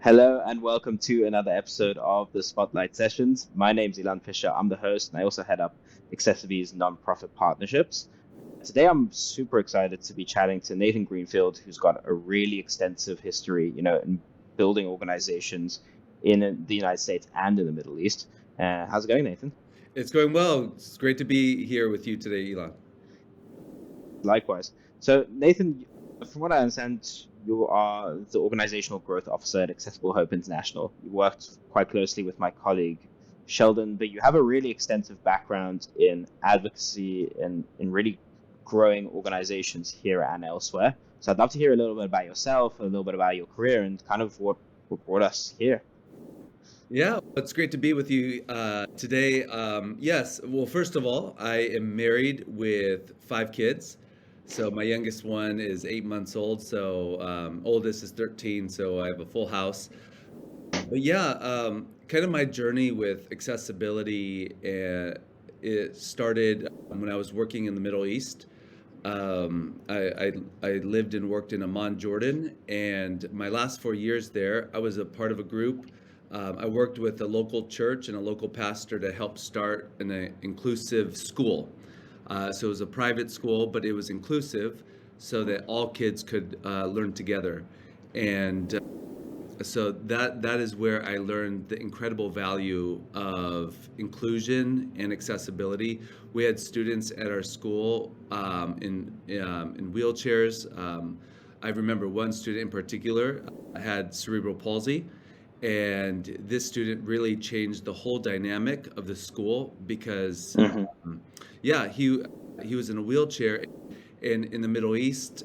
Hello and welcome to another episode of the Spotlight Sessions. My name's Ilan Fisher. I'm the host, and I also head up accessiBe's nonprofit partnerships. Today, I'm super excited to be chatting to Nathan Greenfield, who's got a really extensive history, in building organizations in the United States and in the Middle East. How's it going, Nathan? It's going well. It's great to be here with you today, Elon. Likewise. So, Nathan, from what I understand, you are the organizational growth officer at Accessible Hope International. You worked quite closely with my colleague Sheldon, but you have a really extensive background in advocacy and in really growing organizations here and elsewhere. So, I'd love to hear a little bit about yourself, a little bit about your career, and kind of what brought us here. Yeah, it's great to be with you today. Yes, well, first of all, I am married with 5 kids. So my youngest one is 8 months old. So oldest is 13. So I have a full house. But yeah, kind of my journey with accessibility, it started when I was working in the Middle East. I lived and worked in Amman, Jordan, and my last 4 years there, I was a part of a group. I worked with a local church and a local pastor to help start an inclusive school. So it was a private school, but it was inclusive so that all kids could learn together. And so that is where I learned the incredible value of inclusion and accessibility. We had students at our school in wheelchairs. I remember one student in particular had cerebral palsy, and this student really changed the whole dynamic of the school because, Hmm. yeah, he was in a wheelchair, and in the Middle East,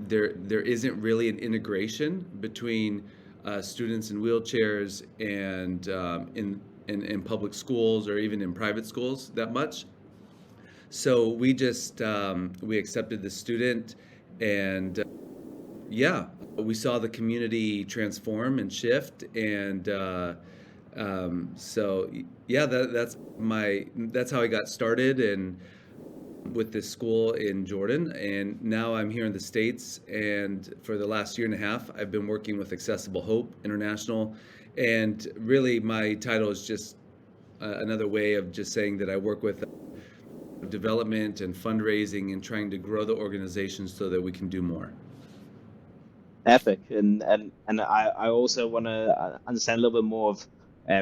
there isn't really an integration between students in wheelchairs and in public schools or even in private schools that much. So we just we accepted the student, and yeah, we saw the community transform and shift, and so yeah, that's how I got started and with this school in Jordan, and now I'm here in the States. And for the last year and a half, I've been working with Accessible Hope International. And really, my title is just another way of just saying that I work with development and fundraising and trying to grow the organization so that we can do more. Epic, and I also want to understand a little bit more of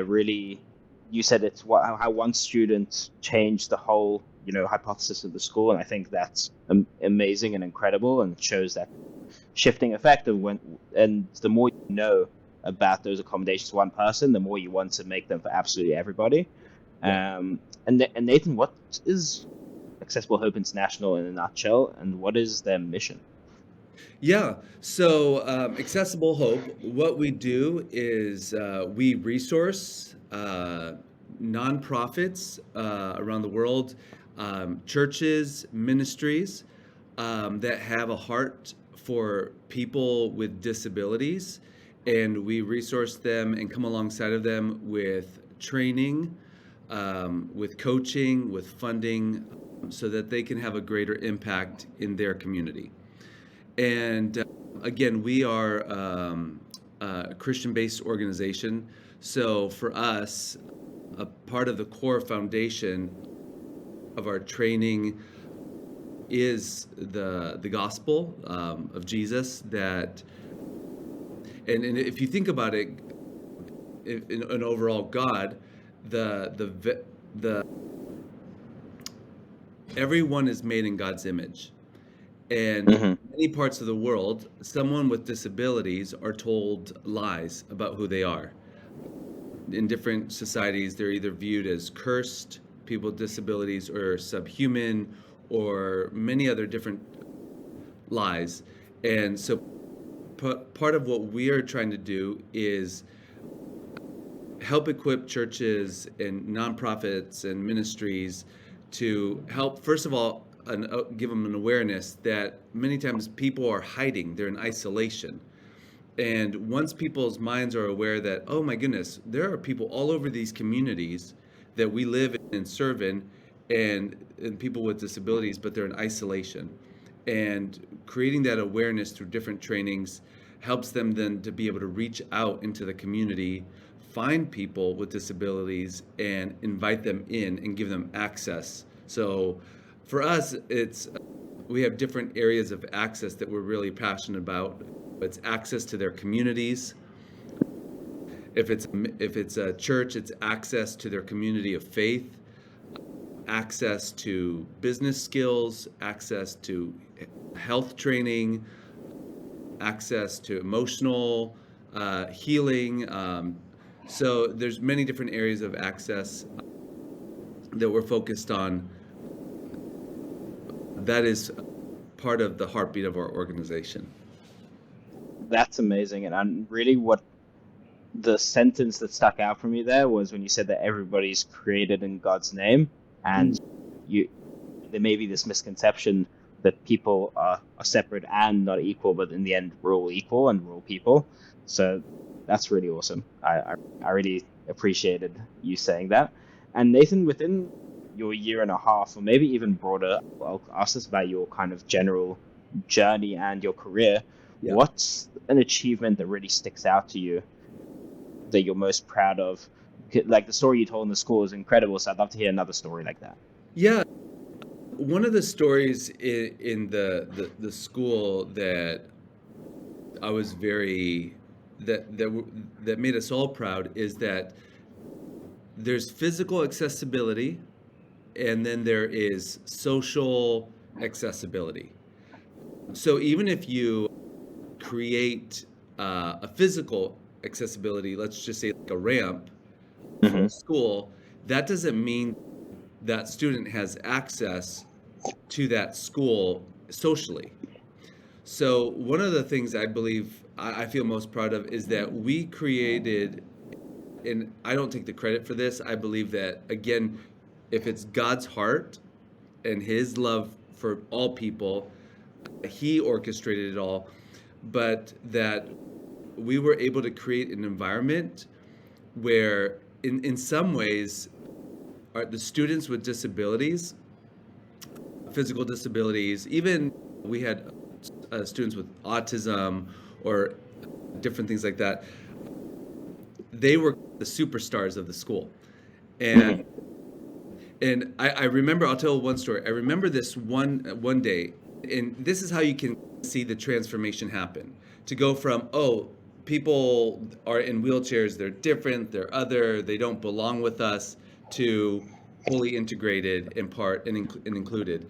really. You said it's how one student changed the whole hypothesis of the school, and I think that's amazing and incredible, and shows that shifting effect of when, and the more you know about those accommodations to one person, the more you want to make them for absolutely everybody. Yeah. And Nathan, what is Accessible Hope International in a nutshell, and what is their mission? Yeah. So, Accessible Hope, what we do is we resource nonprofits around the world, churches, ministries that have a heart for people with disabilities. And we resource them and come alongside of them with training, with coaching, with funding, so that they can have a greater impact in their community. And again, we are a Christian-based organization. So for us, a part of the core foundation of our training is the gospel of Jesus. And if you think about it, in an overall God, the everyone is made in God's image. And Hmm. in many parts of the world, someone with disabilities are told lies about who they are. In different societies, they're either viewed as cursed, people with disabilities, or subhuman, or many other different lies. And so part of what we are trying to do is help equip churches and nonprofits and ministries to help, first of all, give them an awareness that many times people are hiding, they're in isolation. And once people's minds are aware that, oh my goodness, there are people all over these communities that we live in and serve in, and people with disabilities, but they're in isolation. And creating that awareness through different trainings helps them then to be able to reach out into the community, find people with disabilities, and invite them in and give them access. So for us, it's we have different areas of access that we're really passionate about. It's access to their communities. If it's a church, it's access to their community of faith, access to business skills, access to health training, access to emotional healing. So there's many different areas of access that we're focused on. That is part of the heartbeat of our organization. That's amazing. And really what the sentence that stuck out for me there was when you said that everybody's created in God's name, and you there may be this misconception that people are separate and not equal, but in the end we're all equal and we're all people. So that's really awesome. I really appreciated you saying that. And Nathan, within your year and a half, or maybe even broader, I'll ask us about your kind of general journey and your career. Yeah. What's an achievement that really sticks out to you that you're most proud of? Like the story you told in the school is incredible, so I'd love to hear another story like that. Yeah. One of the stories in the school that I was very that made us all proud is that there's physical accessibility and then there is social accessibility. So even if you create a physical accessibility, let's just say like a ramp for Mm-hmm. a school, that doesn't mean that student has access to that school socially. So one of the things I believe I feel most proud of is that we created, and I don't take the credit for this. I believe that again, if it's God's heart and His love for all people, He orchestrated it all, but that we were able to create an environment where, in some ways, the students with disabilities, physical disabilities, even we had students with autism or different things like that, they were the superstars of the school. And Mm-hmm. and I remember, I'll tell one story. I remember this one day, and this is how you can see the transformation happen. To go from, oh, people are in wheelchairs, they're different, they're other, they don't belong with us, to fully integrated and part and included.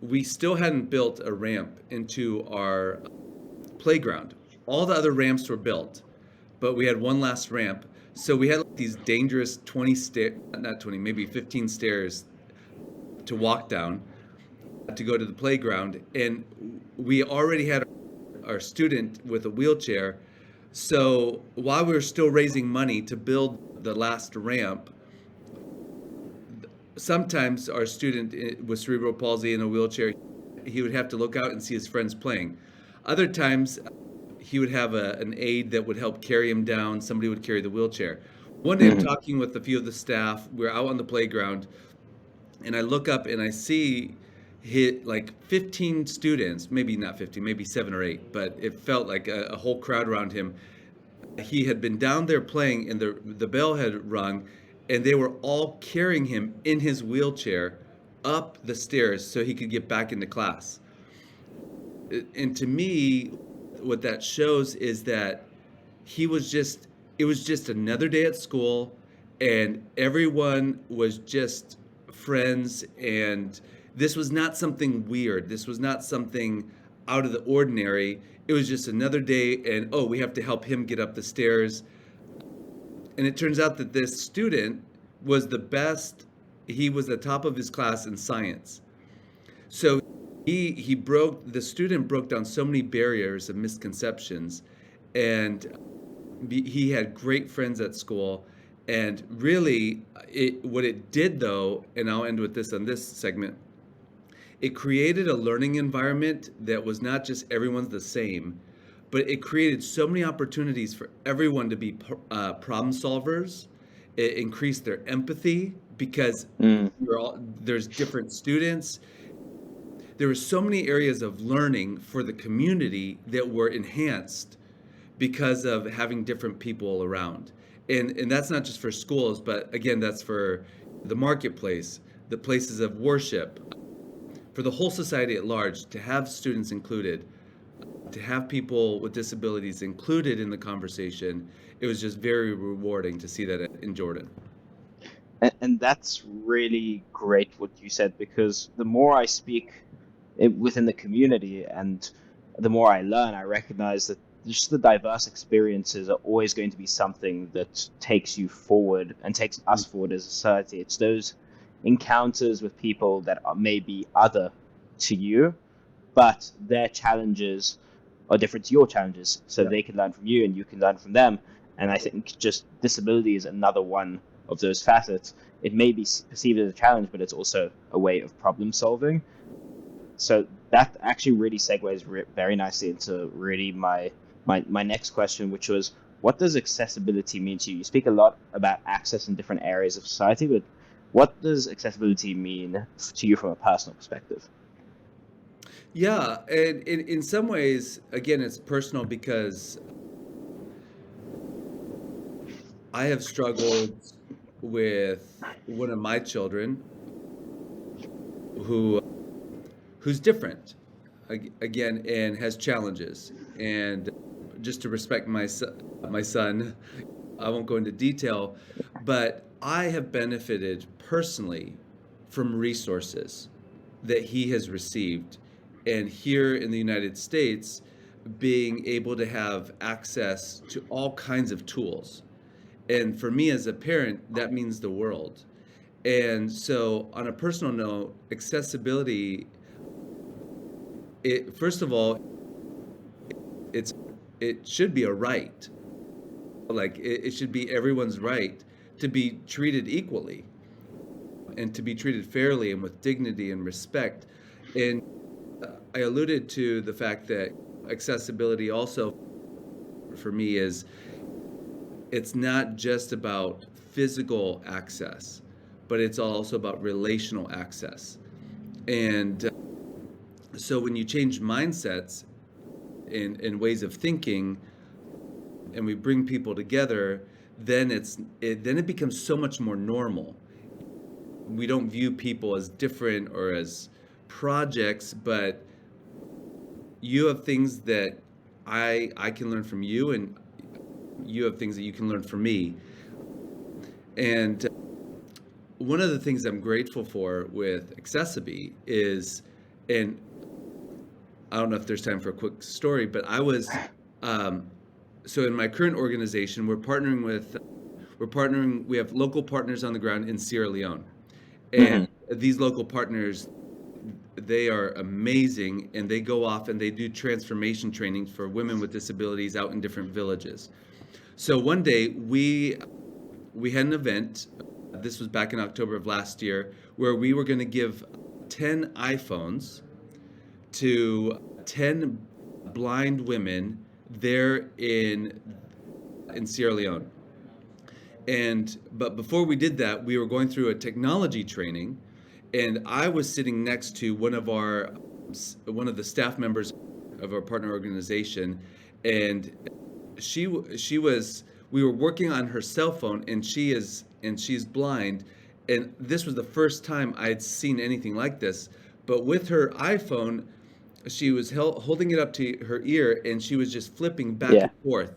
We still hadn't built a ramp into our playground. All the other ramps were built, but we had one last ramp. So we had like these dangerous 20 not 20, maybe 15 stairs to walk down to go to the playground. And we already had our student with a wheelchair. So while we were still raising money to build the last ramp, sometimes our student with cerebral palsy in a wheelchair, he would have to look out and see his friends playing. Other times, he would have an aide that would help carry him down. Somebody would carry the wheelchair. One day, I'm Mm-hmm. talking with a few of the staff. We're out on the playground, and I look up and I see hit like 15 students, maybe not 15, maybe 7 or 8, but it felt like a whole crowd around him. He had been down there playing, and the bell had rung, and they were all carrying him in his wheelchair up the stairs so he could get back into class. And to me, what that shows is that he was just it was just another day at school, and everyone was just friends, and this was not something weird, this was not something out of the ordinary. It was just another day, and oh, we have to help him get up the stairs. And it turns out that this student was the best. He was the top of his class in science. So the student broke down so many barriers and misconceptions, and he had great friends at school. And really, what it did though, and I'll end with this on this segment, it created a learning environment that was not just everyone's the same, but it created so many opportunities for everyone to be problem solvers. It increased their empathy because Mm. there's different students. there were so many areas of learning for the community that were enhanced because of having different people around. And that's not just for schools, but again, that's for the marketplace, the places of worship, for the whole society at large, to have students included, to have people with disabilities included in the conversation. It was just very rewarding to see that in Jordan. And that's really great what you said, because the more I speak within the community and the more I learn, I recognize that just the diverse experiences are always going to be something that takes you forward and takes us forward as a society. It's those encounters with people that are maybe other to you, but their challenges are different to your challenges. So Yeah. they can learn from you and you can learn from them. And I think just disability is another one of those facets. It may be perceived as a challenge, but it's also a way of problem solving. So that actually really segues very nicely into really my next question, which was, what does accessibility mean to you? You speak a lot about access in different areas of society, but what does accessibility mean to you from a personal perspective? Yeah, and in some ways, again, it's personal because I have struggled with one of my children who who's different again and has challenges. And just to respect my son, I won't go into detail, but I have benefited personally from resources that he has received. And here in the United States, being able to have access to all kinds of tools. And for me as a parent, that means the world. And so, on a personal note, accessibility, first of all, it's it should be a right. Like it should be everyone's right to be treated equally and to be treated fairly and with dignity and respect. And I alluded to the fact that accessibility also for me is it's not just about physical access, but it's also about relational access. And so when you change mindsets and ways of thinking, and we bring people together, then then it becomes so much more normal. We don't view people as different or as projects, but you have things that I can learn from you, and you have things that you can learn from me. And one of the things I'm grateful for with accessiBe is, and I don't know if there's time for a quick story, but I was um, so in my current organization, we have local partners on the ground in Sierra Leone. And Hmm. these local partners, they are amazing, and they go off and they do transformation training for women with disabilities out in different villages. So one day we had an event. This was back in October of last year, where we were going to give 10 iPhones to 10 blind women there in Sierra Leone. And but before we did that, we were going through a technology training, and I was sitting next to one of the staff members of our partner organization, and she was we were working on her cell phone, and she's blind, and this was the first time I had seen anything like this. But with her iPhone, she was holding it up to her ear, and she was just flipping back Yeah. and forth.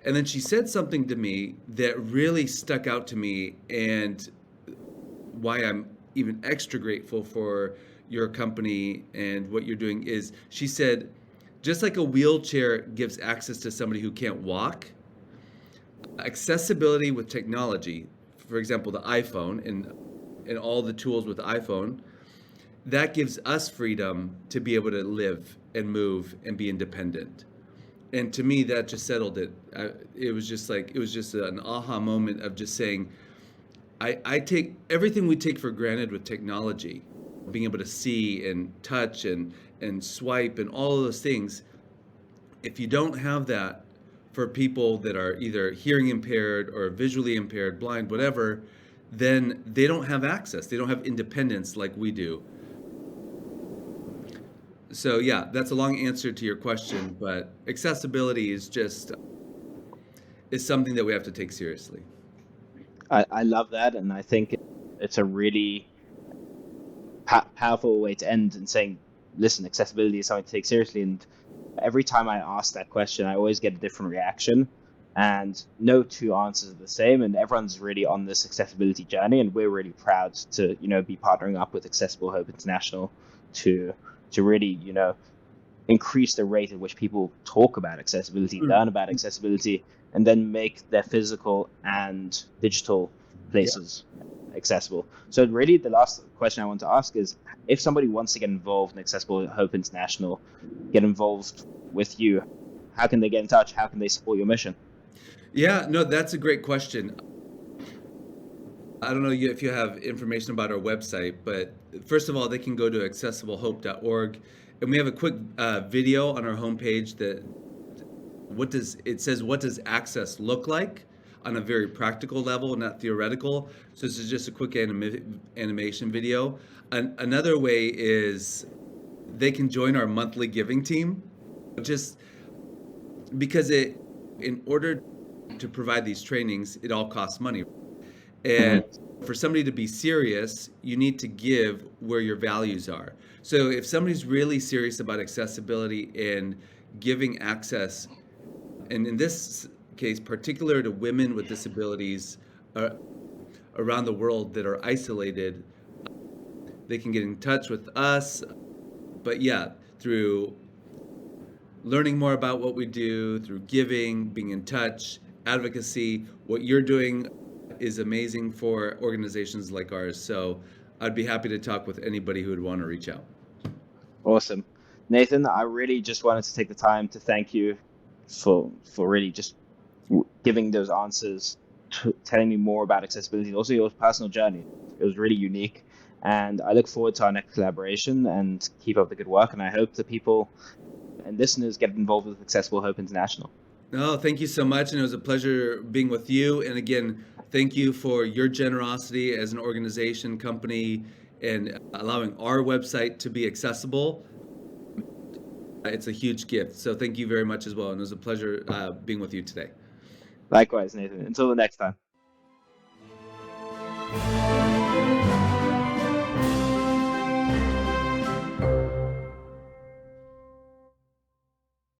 And then she said something to me that really stuck out to me, and why I'm even extra grateful for your company and what you're doing is she said, just like a wheelchair gives access to somebody who can't walk, accessibility with technology, for example, the iPhone and all the tools with the iPhone, that gives us freedom to be able to live and move and be independent. And to me, that just settled it. It was just like, it was just an aha moment of just saying, I take everything we take for granted with technology, being able to see and touch and swipe and all of those things. If you don't have that for people that are either hearing impaired or visually impaired, blind, whatever, then they don't have access. They don't have independence like we do. So yeah, that's a long answer to your question, but accessibility is something that we have to take seriously. I love that, and I think it's a really powerful way to end in saying, listen, accessibility is something to take seriously. And every time I ask that question, I always get a different reaction, and no two answers are the same. And everyone's really on this accessibility journey, and we're really proud to be partnering up with Accessible Hope International to really increase the rate at which people talk about accessibility, learn about accessibility, and then make their physical and digital Yeah. places accessible. So really the last question I want to ask is, if somebody wants to get involved in Accessible Hope International, get involved with you, how can they get in touch? How can they support your mission? Yeah, no, that's a great question. I don't know if you have information about our website, but first of all, they can go to accessiblehope.org, and we have a quick video on our homepage that what does access look like on a very practical level, not theoretical. So this is just a quick animation video. Another way is they can join our monthly giving team, just because in order to provide these trainings, it all costs money. And Mm-hmm. for somebody to be serious, you need to give where your values are. So if somebody's really serious about accessibility and giving access, and in this case, particular to women with disabilities uh, around the world that are isolated, they can get in touch with us. But yeah, through learning more about what we do, through giving, being in touch, advocacy, what you're doing is amazing for organizations like ours. So I'd be happy to talk with anybody who would want to reach out. Awesome. Nathan, I really just wanted to take the time to thank you for really just giving those answers, telling me more about accessibility, and also your personal journey. It was really unique, and I look forward to our next collaboration. And keep up the good work. And I hope the people and listeners get involved with Accessible Hope International. No, thank you so much. And it was a pleasure being with you. And again, thank you for your generosity as an organization, company, and allowing our website to be accessible. It's a huge gift. So thank you very much as well. And it was a pleasure being with you today. Likewise, Nathan. Until the next time.